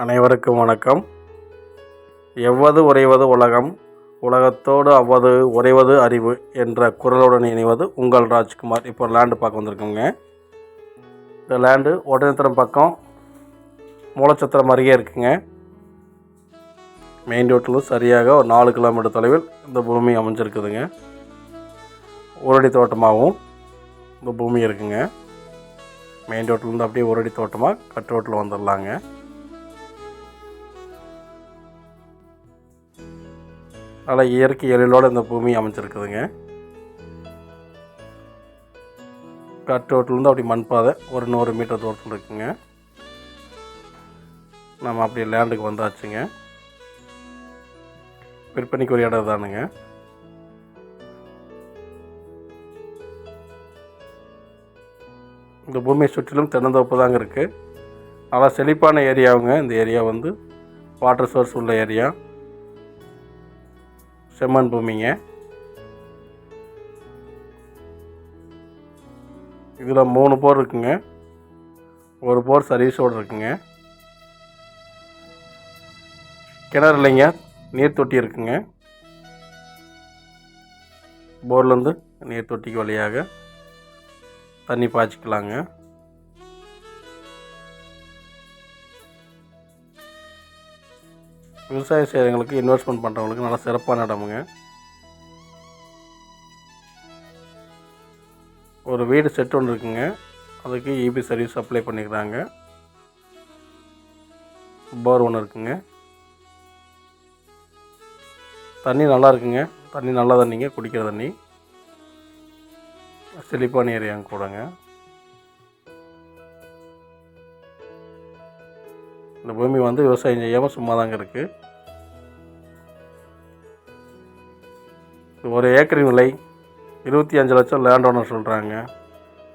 அனைவருக்கும் வணக்கம். எவ்வது உறைவது உலகம், உலகத்தோடு அவ்வது உறைவது அறிவு என்ற குரலுடன் இணைவது உங்கள் ராஜ்குமார். இப்போ லேண்டு பார்க்க வந்திருக்கோங்க. இந்த லேண்டு ஒட்டஞ்சத்திரம் பக்கம் மூலச்சத்திரம் அருகே இருக்குங்க. மெயின் ரோட்டில் சரியாக ஒரு 4 கிலோமீட்டர் தொலைவில் இந்த பூமி அமைஞ்சிருக்குதுங்க. ஊரடி தோட்டமாகவும் இந்த பூமி இருக்குங்க. மெயின் ரோட்டிலேருந்து அப்படியே ஊரடி தோட்டமாக கட் ரோட்டில் வந்துடலாங்க. நல்லா இயற்கை எழிலோடு இந்த பூமி அமைஞ்சிருக்குதுங்க. கட் ரோட்லேருந்து அப்படி மண் பாதை ஒரு 100 மீட்டர் தூரத்தில் இருக்குங்க. நம்ம அப்படியே லேண்டுக்கு வந்தாச்சுங்க. விற்பனைக்கு ஒரு இடம் தானுங்க. இந்த பூமியை சுற்றிலும் தென்னந்தோப்பு தாங்க இருக்குது. நல்லா செழிப்பான ஏரியாவுங்க. இந்த ஏரியா வந்து வாட்டர் சோர்ஸ் உள்ள ஏரியா, செம்மண் பூமிங்க. இதில் 3 போர் இருக்குங்க. ஒரு போர் சர்வீஸோடு இருக்குங்க. கிணறு இல்லைங்க, நீர் தொட்டி இருக்குங்க. போர்லேருந்து நீர் தொட்டிக்கு வழியாக தண்ணி பாய்ச்சிக்கலாங்க. விவசாய செய்கிறவங்களுக்கு, இன்வெஸ்ட்மெண்ட் பண்ணுறவங்களுக்கு நல்லா சிறப்பான இடமுங்க. ஒரு வீடு செட் ஒன்று இருக்குங்க. அதுக்கு இபி சர்வீஸ் அப்ளை பண்ணிக்கிறாங்க. போர் ஒன்று இருக்குங்க. தண்ணி நல்லா இருக்குங்க. தண்ணி நல்லா தண்ணிங்க, குடிக்கிற தண்ணி. செழிப்பான ஏரியாங்க கூடங்க. இந்த பூமி வந்து விவசாயம் செய்யாமல் சும்மா தாங்க இருக்குது. ஒரு ஏக்கரின் விலை 25 லட்சம் லேண்ட் ஓனர் சொல்கிறாங்க.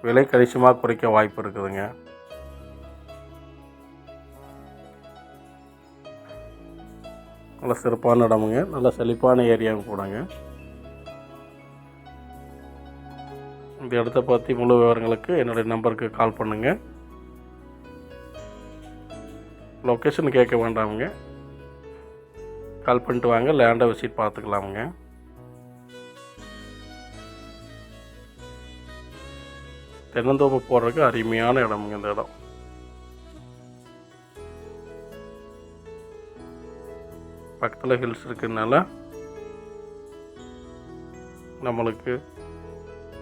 விலை கணிசமாக குறைக்க வாய்ப்பு இருக்குதுங்க. நல்ல சிறப்பான இடமுங்க. நல்ல செழிப்பான ஏரியாவும் கூடங்க. இந்த இடத்த பற்றி முழு விவரங்களுக்கு என்னுடைய நம்பருக்கு கால் பண்ணுங்கள். லொக்கேஷன் கேட்க வேண்டாமுங்க, கால் பண்ணிட்டு வாங்க, லேண்டை விசிட் பார்த்துக்கலாமுங்க. தென்னந்தோப்பு போடுறதுக்கு அருமையான இடமுங்க இந்த இடம். பக்கத்தில் ஹில்ஸ் இருக்கிறதுனால நம்மளுக்கு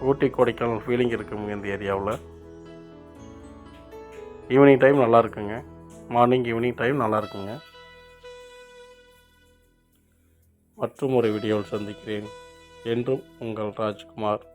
ஊட்டி கொடைக்கானல் ஃபீலிங் இருக்குங்க இந்த ஏரியாவில். ஈவினிங் டைம் நல்லா இருக்குங்க. மார்னிங் ஈவினிங் டைம் நல்லா இருக்குங்க. மற்றும் ஒரு வீடியோவில் சந்திக்கிறேன். என்றும் உங்கள் ராஜ்குமார்.